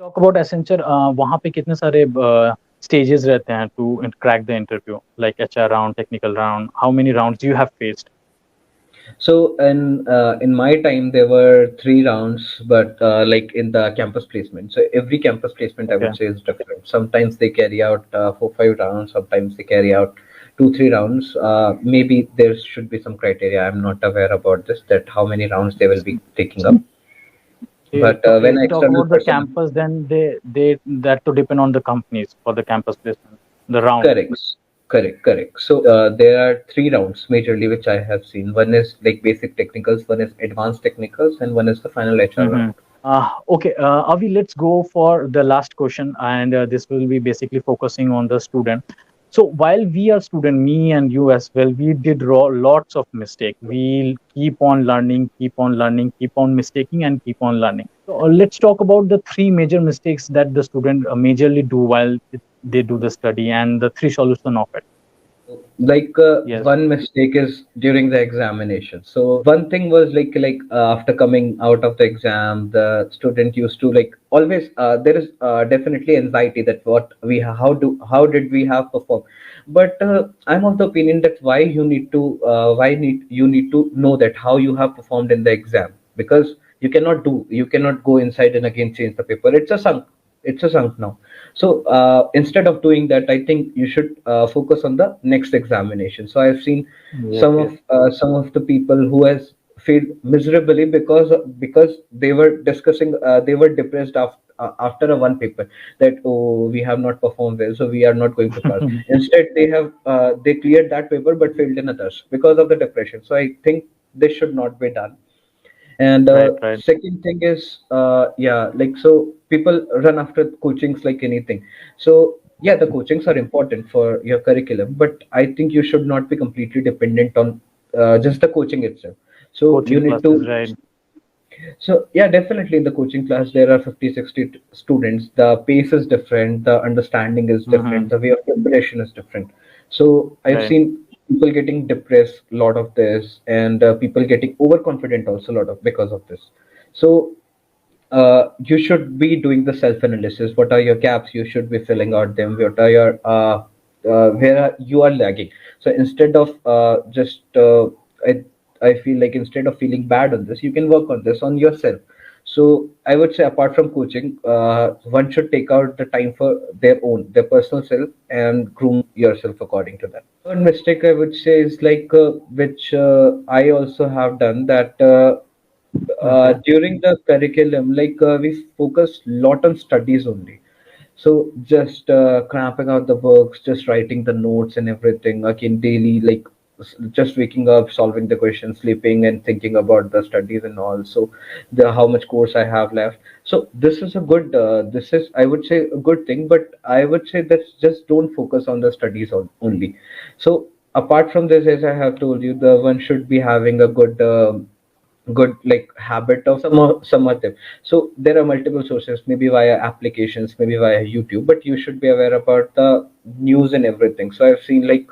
Talk about Accenture, वहाँ पे कितने सारे स्टेजेस रहते हैं to crack the interview, like HR round, technical round, how many rounds you have faced? So in my time there were 3 rounds, but like in the campus placement. So every campus placement I Okay. would say is different. Sometimes they carry out 4 5 rounds. Sometimes they carry out 2 3 rounds. Maybe there should be some criteria. I'm not aware about this, that how many rounds they will be taking up. But So when if an you talk external about the person, campus, then they that to depend on the companies for the campus placement, the round. correct, correct. So there are 3 rounds majorly which I have seen. One is like basic technicals, one is advanced technicals, and one is the final HR round. Okay, Avi, let's go for the last question, and this will be basically focusing on the student. So while we are student, me and you as well, we did lots of mistake. We'll keep on learning, keep on learning, keep on mistaking, and keep on learning. So let's talk about the three major mistakes that the student majorly do while they do the study, and the three solution of it. Like Yes. one mistake is during the examination. So one thing was after coming out of the exam, the student used to like always there is definitely anxiety that what we how did we have performed. But I'm of the opinion that why need you need to know that how you have performed in the exam, because you cannot go inside and again change the paper. It's a sunk now. So instead of doing that, I think you should focus on the next examination. So I've seen Yes. Yes. some of the people who has failed miserably because they were depressed after a one paper, that oh, we have not performed well, so we are not going to pass. Instead they cleared that paper but failed in others because of the depression. So I think this should not be done. And Right. Right. second thing is yeah, like, so people run after coachings like anything. So yeah, the coachings are important for your curriculum, but I think you should not be completely dependent on just the coaching itself. So you Coaching need classes. to, Right. so yeah, definitely in the coaching class there are 50 60 students. The pace is different, the understanding is different, the way of preparation is different. So I've Right. seen people getting depressed a lot of this, and people getting overconfident also a lot of because of this. So you should be doing the self analysis. What are your gaps? You should be filling out them. What are your where you are lagging? So instead of just I feel like instead of feeling bad on this, you can work on this on yourself. So I would say apart from coaching, one should take out the time for their personal self, and groom yourself according to that. One mistake I would say is like which I also have done, that Okay. during the curriculum, like we focus lot on studies only. So just cramping out the books, just writing the notes and everything again daily, like just waking up, solving the questions, sleeping, and thinking about the studies and all. So the how much course I have left. So this is a good. This is, I would say, a good thing, but I would say that just don't focus on the studies only. So apart from this, as I have told you, the one should be having a good like habit of some of them. So there are multiple sources, maybe via applications, maybe via YouTube, but you should be aware about the news and everything. So I've seen like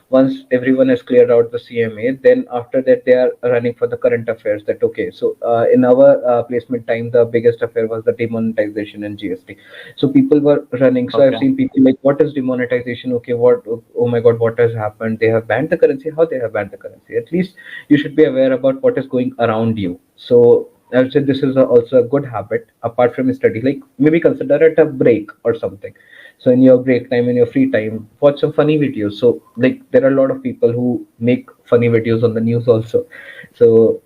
once everyone has cleared out the CMA, then after that they are running for the current affairs, that okay, so in our placement time the biggest affair was the demonetization and GST. So people were running. So I've Okay. seen people like, what is demonetization? Okay, what, oh my god, what has happened? They have banned the currency. How they have banned the currency? At least you should be aware about what is going around you. So I would say this is also a good habit apart from study. Like maybe consider it a break or something. So in your break time, in your free time, watch some funny videos. So like there are a lot of people who make funny videos on the news also. So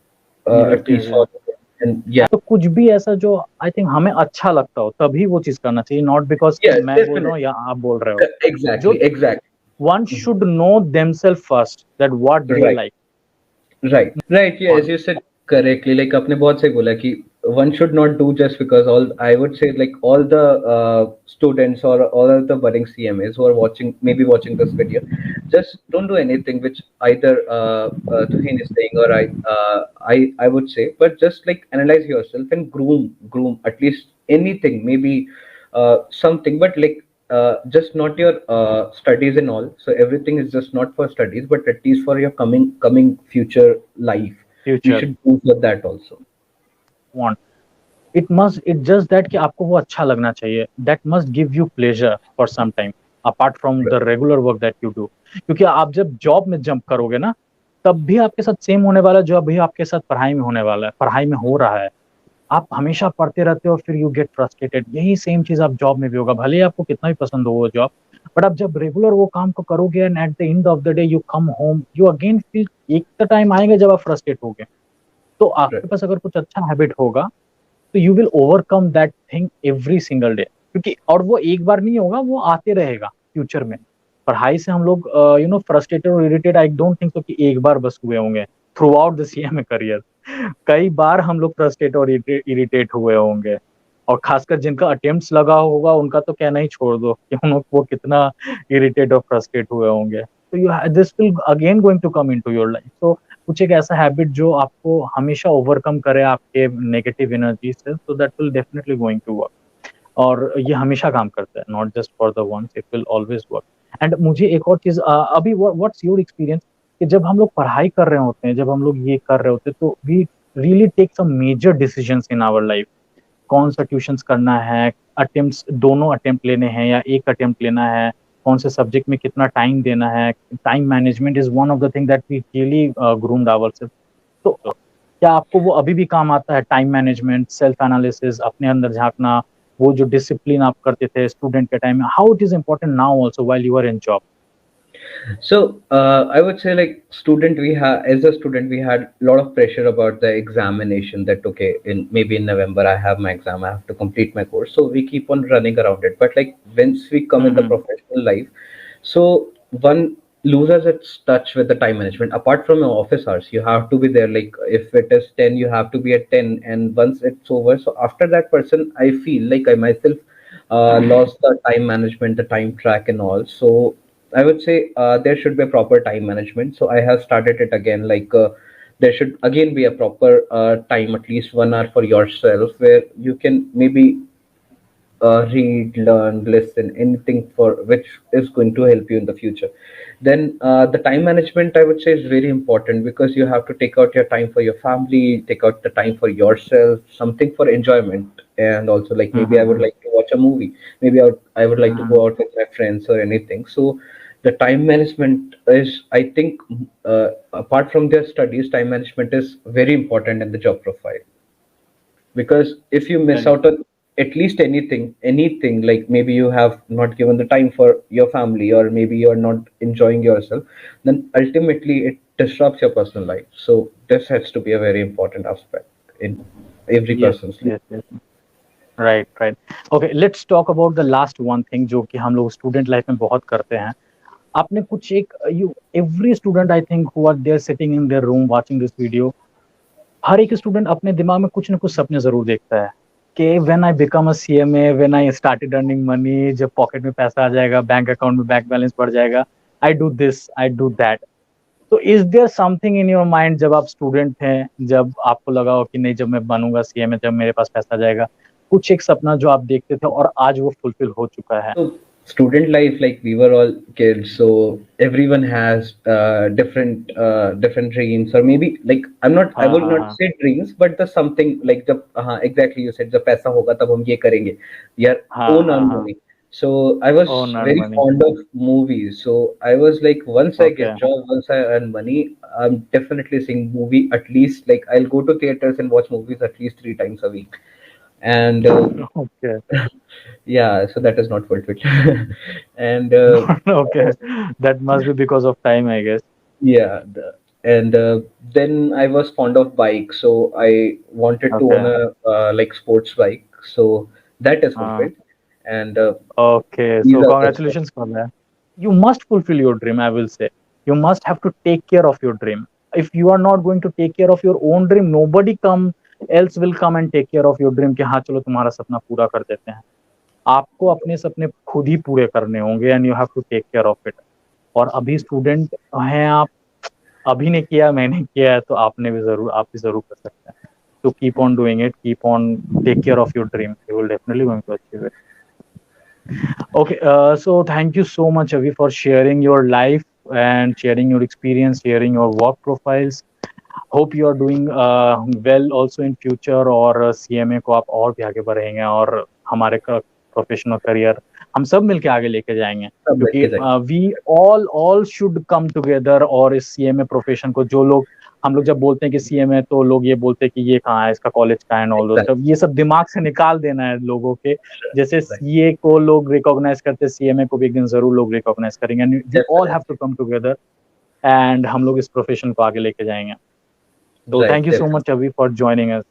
Yes. at Yes. least Yes. follow them. And yeah, तो कुछ भी ऐसा जो I think हमें अच्छा लगता हो तभी वो चीज करना चाहिए, नॉट बिकॉज कि yeah, मैं बोल रहा definitely. हूँ या आप बोल रहे हो. जो Exactly, exactly. one should know themselves first that what they Right. like. Right. Yeah, as you said correctly, like आपने बहुत सही बोला कि one should not do just because all, I would say, like all the students or all of the budding CMAs who are watching, maybe watching this video, just don't do anything which either Tuhin is saying, or I would say, but just like analyze yourself and groom at least anything, maybe something, but like just not your studies and all. So everything is just not for studies, but at least for your coming future life, you Future should go for that also. want it just that कि आपको वो अच्छा लगना चाहिए, that must give you pleasure for some time apart from the regular work that you do. क्योंकि आप जब job में जंप करोगे ना, तब भी आपके साथ सेम होने वाला है जो अभी आपके साथ पढ़ाई में होने वाला है, पढ़ाई में हो रहा है। आप हमेशा पढ़ते रहते हो, फिर यू गेट फ्रस्ट्रेटेड। यही सेम चीज आप जॉब में भी होगा, भले ही आपको कितना भी पसंद हो वो जॉब, बट आप जब रेगुलर वो काम को करोगे and at the end of the day you come home, you again feel, एक टाइम आएगा जब आप फ्रस्ट्रेट होगे। तो आपके Right. पास अगर कुछ अच्छा हैबिट होगा, तो you will overcome that thing every single day. क्योंकि और वो एक बार नहीं होगा, वो आते रहेगा फ्यूचर में। पढ़ाई से हम लोग फ्रस्ट्रेटेड और irritate, I don't think so कि एक बार बस हुए होंगे through out the CMA career. कई बार हम लोग फ्रस्ट्रेट और इरिटेट हुए होंगे। और खासकर जिनका अटेम्प्ट्स लगा होगा उनका तो कहना ही छोड़ दो कि उन वो कितना इरिटेट और फ्रस्ट्रेट हुए होंगे। तो you this will again going to come into your life. तो कुछ एक ऐसा हैबिट जो आपको हमेशा ओवरकम करे आपके नेगेटिव एनर्जी से, तो that will definitely going to work. और ये हमेशा काम करता है, not just for the once, it will always work. And मुझे एक और चीज, अभी व्हाट्स योर एक्सपीरियंस, कि जब हम लोग पढ़ाई कर रहे होते हैं, जब हम लोग ये कर रहे होते हैं, तो we really take some major decisions in our life. कौन सा ट्यूशंस करना है, अटेम्प्ट्स दोनों अटेम्प्ट लेने हैं या एक अटेम्प्ट लेना है, कौन से सब्जेक्ट में कितना टाइम देना है। Time management is one of the thing that we really groomed ourself. तो क्या आपको वो अभी भी काम आता है, टाइम मैनेजमेंट, सेल्फ एनालिसिस, अपने अंदर झांकना, वो जो डिसिप्लिन आप करते थे स्टूडेंट के टाइम में, how it is important now also while you are in job? So I would say, like student, we have as a student we had a lot of pressure about the examination. That okay, in maybe in November I have my exam, I have to complete my course. So we keep on running around it. But like once we come in the Mm-hmm. professional life, so one loses its touch with the time management. Apart from your office hours, you have to be there. Like if it is 10, you have to be at 10, and once it's over, so after that person, I feel like I myself lost the time management, the time track, and all. So I would say there should be a proper time management. So I have started it again. Like there should again be a proper time, at least 1 hour for yourself, where you can maybe read, learn, listen, anything for which is going to help you in the future. Then the time management, I would say, is very important because you have to take out your time for your family, take out the time for yourself, something for enjoyment, and also like maybe I would Mm-hmm. like to watch a movie, maybe I would like to go out with my friends or anything. So the time management is, I think, apart from their studies, time management is very important in the job profile, because if you miss out on at least anything, like maybe you have not given the time for your family, or maybe you're not enjoying yourself, then ultimately it disrupts your personal life. So this has to be a very important aspect in every Yes, person's life. yes, yes. Right right. Okay, let's talk about the last one thing जो कि हम लोग student life में बहुत करते हैं। आपने कुछ एक, you every student I think who are there sitting in their room watching this video, हर एक स्टूडेंट अपने दिमाग में कुछ ना कुछ सपने जरूर देखता है कि when I become a CMA, when I started earning money, जब पॉकेट में पैसा आ जाएगा, बैंक अकाउंट में बैंक बैलेंस बढ़ जाएगा, I do this, I do that. तो is there something in your mind जब आप स्टूडेंट हैं, जब आपको लगा हो कि नहीं, जब मैं बनूंगा सीएमए, जब मेरे पास पैसा आ जाएगा, कुछ एक सपना जो आप देखते थे और आज वो फुलफिल हो चुका है? So student life, like we were all kids, so everyone has different dreams, or maybe like I हाँ would हाँ not हाँ say dreams, but the something like the exactly you said, the paisa hoga tab hum ye karenge, your हाँ own हाँ earn हाँ। money. So I was own earn very money. fond of movies. So I was like, once I okay. get job, once I earn money, I'm definitely seeing movie at least, like I'll go to theaters and watch movies at least 3 times a week. And okay. yeah, so that is not fulfilled. And okay, that must be because of time I guess. yeah, and then I was fond of bikes, so I wanted to okay. own a like sports bike. So that is हाँ। fulfilled, and Okay, these so are the stuff. congratulations for that. You must fulfill your dream, I will say. You must have to take care of your dream. If you are not going to take care of your own dream, nobody come else will come and take care of your dream कि हाँ चलो तुम्हारा सपना पूरा कर देते हैं। आपको अपने सपने खुद ही पूरे करने होंगे and you have to take care of it. और अभी स्टूडेंट हैं आप, अभी ने किया, मैंने किया है, तो आपने भी जरूर, आप भी जरूर कर सकते हैं। तो keep on doing it, keep on, take care of your dream, you will definitely going to achieve it. Okay, so thank you so much, Avi, for sharing your life and sharing your experience, sharing your work profiles. Hope you are doing well also in future, और CMA को आप और भी आगे बढ़ेंगे, और हमारे professional career हम सब मिलके आगे लेके जाएंगे, सब क्योंकि लेके जाएंगे। We all should come together. और इस सीएमए प्रोफेशन को, जो लोग, हम लोग जब बोलते हैं कि सीएमए, तो लोग ये बोलते हैं कि ये कहाँ है, इसका कॉलेज कहाँ है, ऑल दो स्टफ, एग्जैक्टली। ये सब दिमाग से निकाल देना है लोगों के। जैसे राइट। सीए को लोग रिकॉग्नाइज करते हैं, सीएमए को भी एक दिन जरूर लोग रिकॉग्नाइज करेंगे, and we all have definitely. To come together, एंड हम लोग इस प्रोफेशन को आगे लेके जाएंगे। So thank right, you so much, definitely. Avi, for joining us.